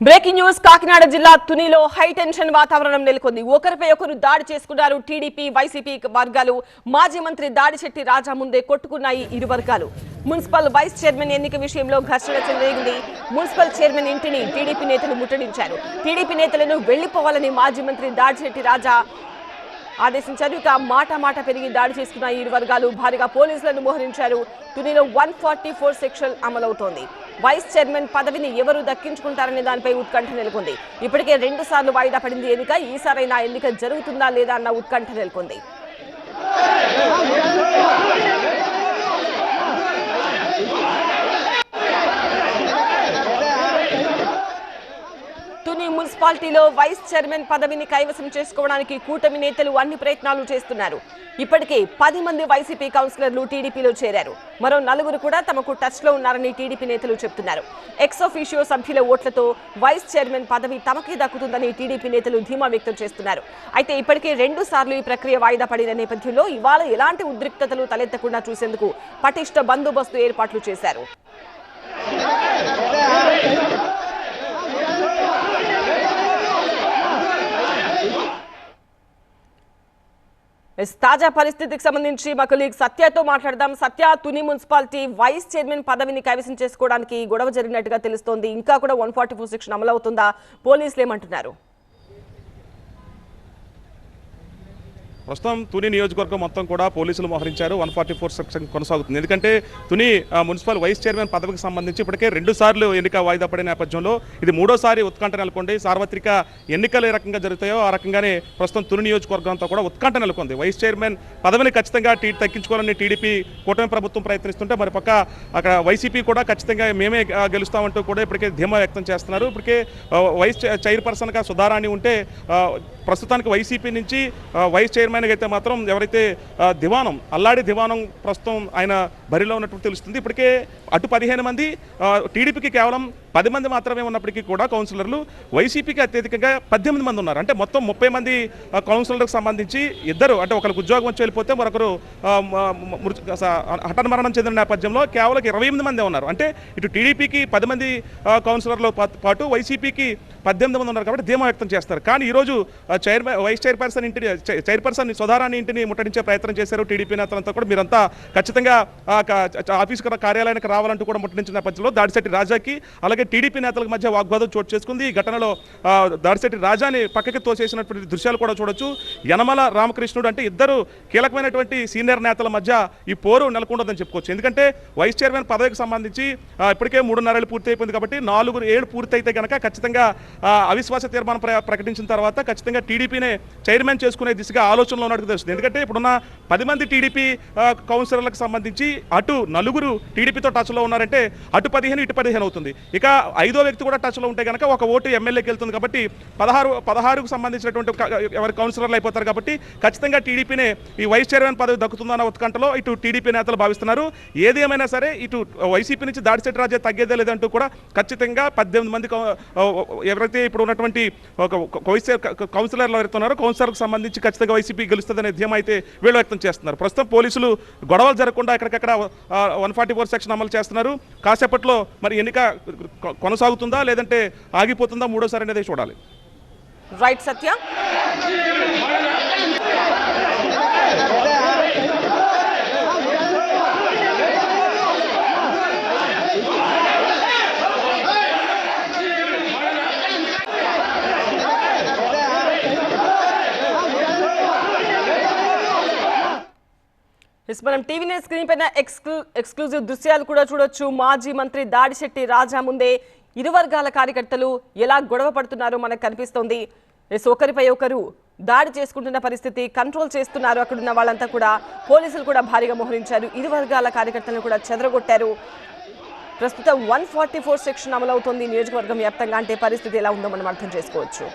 Breaking news Kakinada జిల్లా తునిలో high tension వాతావరణం నెలకొంది. ఒకరిపై ఒకరు దాడి చేసుకున్నారు. టీడీపీ వైసీపీ వర్గాలు. మాజీ మంత్రి దాడిశెట్టి రాజా ముందే కొట్టుకున్నాయి ఇరు వర్గాలు. మున్సిపల్ వైస్ చైర్మన్ ఎన్నిక విషయంలో ఘర్షణ చెలరేగింది. మున్సిపల్ చైర్మన్ ఇంటిని టీడీపీ నేతలు ముట్టడించారు. టీడీపీ నేతలను వెళ్లిపోవాలని మాజీ మంత్రి దాడిశెట్టి రాజా ఆదేశించారు. ఇక మాట పెరిగి దాడి చేసుకున్న ఇరు వర్గాలు భారీగా పోలీసులను మోహరించారు. తునిలో 144 సెక్షన్ అమలవుతోంది. వైస్ చైర్మన్ పదవిని ఎవరు దక్కించుకుంటారనే దానిపై ఉత్కంఠ నెలకొంది. ఇప్పటికే 2 సార్లు వాయిదా పడింది ఎన్నిక. ఈసారైనా ఎన్నిక జరుగుతుందా లేదా అన్న ఉత్కంఠ నెలకొంది. తుని మున్సిపాలిటీలో వైస్ చైర్మన్ పదవిని కైవసం చేసుకోవడానికి కూటమి నేతలు అన్ని ప్రయత్నాలు చేస్తున్నారు. ఇప్పటికే 10 మంది వైసీపీ కౌన్సిలర్లు టీడీపీలో చేరారు. మరో 4 కూడా తమకు టచ్ లో ఉన్నారని టీడీపీ నేతలు చెబుతున్నారు. ఎక్స్ ఆఫీషియో సభ్యుల ఓట్లతో వైస్ చైర్మన్ పదవి తమకే దక్కుతుందని టీడీపీ నేతలు ధీమా వ్యక్తం చేస్తున్నారు. అయితే ఇప్పటికే 2 సార్లు ఈ ప్రక్రియ వాయిదా పడిన నేపథ్యంలో ఇవాళ ఎలాంటి ఉద్రిక్తతలు తలెత్తకుండా చూసేందుకు పటిష్ట బందోబస్తు ఏర్పాట్లు చేశారు. తాజా పరిస్థితికి సంబంధించి మా కొలీగ్ సత్యతో మాట్లాడదాం. సత్య, తుని మున్సిపాలిటీ వైస్ చైర్మన్ పదవిని కైవసం చేసుకోవడానికి గొడవ జరిగినట్టుగా తెలుస్తోంది. ఇంకా కూడా 144 సెక్షన్ అమలవుతుందా? పోలీసులు ఏమంటున్నారు? ప్రస్తుతం తుని నియోజకవర్గం మొత్తం కూడా పోలీసులు మోహరించారు. 144 సెక్షన్ కొనసాగుతుంది. ఎందుకంటే తుని మున్సిపల్ వైస్ చైర్మన్ పదవికి సంబంధించి ఇప్పటికే 2 సార్లు ఎన్నిక వాయిదా పడిన నేపథ్యంలో ఇది 3వసారి ఉత్కంఠ నెలకొంది. సార్వత్రిక ఎన్నికలు ఏ రకంగా జరుగుతాయో ఆ రకంగానే ప్రస్తుతం తుని నియోజకవర్గం అంతా కూడా ఉత్కంఠ నెలకొంది. వైస్ చైర్మన్ పదవిని ఖచ్చితంగా తగ్గించుకోవాలని టీడీపీ కూటమి ప్రభుత్వం ప్రయత్నిస్తుంటే మరోపక్క అక్కడ వైసీపీ కూడా ఖచ్చితంగా మేమే గెలుస్తామంటూ కూడా ఇప్పటికే ధీమా వ్యక్తం చేస్తున్నారు. ఇప్పటికే వైస్ చైర్పర్సన్గా సుధారాణి ఉంటే ప్రస్తుతానికి వైసీపీ నుంచి వైస్ చైర్మన్ అయితే మాత్రం ఎవరైతే దివానం అల్లాడి దివానం ప్రస్తుతం ఆయన బరిలో ఉన్నట్టు తెలుస్తుంది. ఇప్పటికే అటు 15 మంది, టీడీపీకి కేవలం 10 మంది మాత్రమే ఉన్నప్పటికీ కూడా కౌన్సిలర్లు, వైసీపీకి అత్యధికంగా 18 మంది ఉన్నారు. అంటే మొత్తం 30 మంది కౌన్సిలర్లకు సంబంధించి ఇద్దరు, అంటే ఒకరికి ఉద్యోగం వచ్చి వెళ్ళిపోతే మరొకరు హఠాన్ మరణం చెందిన నేపథ్యంలో కేవలం 28 మంది ఉన్నారు. అంటే ఇటు టీడీపీకి 10 మంది కౌన్సిలర్ల పాటు వైసీపీకి 18 మంది ఉన్నారు. కాబట్టి ధీమా వ్యక్తం చేస్తారు. కానీ ఈరోజు వైస్ చైర్పర్సన్ సుధారాణి ఇంటిని ముట్టడించే ప్రయత్నం చేశారు టీడీపీ నేతలంతా కూడా. మీరంతా ఖచ్చితంగా ఆఫీస్ కార్యాలయానికి రావాలంటూ కూడా ముట్టడించిన నేపథ్యంలో దాడిశెట్టి రాజాకి అలాగే టీడీపీ నేతలకు మధ్య వాగ్వాదం చోటు చేసుకుంది. ఈ ఘటనలో దాడిశెట్టి రాజాని పక్కకి తోసేసినటువంటి దృశ్యాలు కూడా చూడొచ్చు. యనమల రామకృష్ణుడు అంటే ఇద్దరు కీలకమైనటువంటి సీనియర్ నేతల మధ్య ఈ పోరు నెలకొండదని చెప్పుకోవచ్చు. ఎందుకంటే వైస్ చైర్మన్ పదవికి సంబంధించి ఇప్పటికే 3.5 ఏళ్ళు పూర్తి అయిపోయింది. కాబట్టి 4 ఏళ్ళు పూర్తి అయితే కనుక ఖచ్చితంగా అవిశ్వాస తీర్మానం ప్రకటించిన తర్వాత ఖచ్చితంగా టీడీపీనే చైర్మన్ చేసుకునే దిశగా ఆలోచనలో ఉన్నట్టు తెలుస్తుంది. ఎందుకంటే ఇప్పుడున్న 10 మంది టీడీపీ కౌన్సిలర్లకు సంబంధించి అటు 4 టీడీపీతో టచ్లో ఉన్నారంటే అటు 15 ఇటు 15 అవుతుంది. ఇక 5వ వ్యక్తి కూడా టచ్లో ఉంటే కనుక ఒక ఓటు ఎమ్మెల్యేకి వెళ్తుంది. కాబట్టి 16కు సంబంధించినటువంటి ఎవరి కౌన్సిలర్లు అయిపోతారు. కాబట్టి ఖచ్చితంగా టీడీపీనే ఈ వైస్ చైర్మన్ పదవి దక్కుతుందన్న ఉత్కంఠలో ఇటు టీడీపీ నేతలు భావిస్తున్నారు. ఏది ఏమైనా సరే ఇటు వైసీపీ నుంచి దాడిశెట్టి రాజా తగ్గేదే లేదంటూ కూడా ఖచ్చితంగా 18 మంది ఎవరైతే ఇప్పుడు ఉన్నటువంటి కౌన్సిలర్లు ఎవరైతే ఉన్నారో కౌన్సిలర్కి సంబంధించి ఖచ్చితంగా వైసీపీ గెలుస్తుందనే ధీమా అయితే వీళ్ళు వ్యక్తం చేస్తున్నారు. ప్రస్తుతం పోలీసులు గొడవలు జరగకుండా ఎక్కడికక్కడ 144 సెక్షన్ అమలు చేస్తున్నారు. కాసేపట్లో మరి ఎన్నిక కొనసాగుతుందా లేదంటే ఆగిపోతుందా 3వసారి అనేది చూడాలి. రైట్ సత్య. మనం టీవీ నైన్ స్క్రీన్ పైన ఎక్స్క్లూజివ్ దృశ్యాలు కూడా చూడొచ్చు. మాజీ మంత్రి దాడిశెట్టి రాజా ముందే ఇరు వర్గాల కార్యకర్తలు ఎలా గొడవ పడుతున్నారో మనకు కనిపిస్తోంది. ఒకరిపై ఒకరు దాడి చేసుకుంటున్న పరిస్థితి, కంట్రోల్ చేస్తున్నారు. అక్కడున్న వాళ్ళంతా కూడా పోలీసులు కూడా భారీగా మోహరించారు. ఇరు వర్గాల కార్యకర్తలను కూడా చెదరగొట్టారు. ప్రస్తుతం 144 సెక్షన్ అమలవుతోంది నియోజకవర్గం వ్యాప్తంగా. అంటే పరిస్థితి ఎలా ఉందో మనం అర్థం చేసుకోవచ్చు.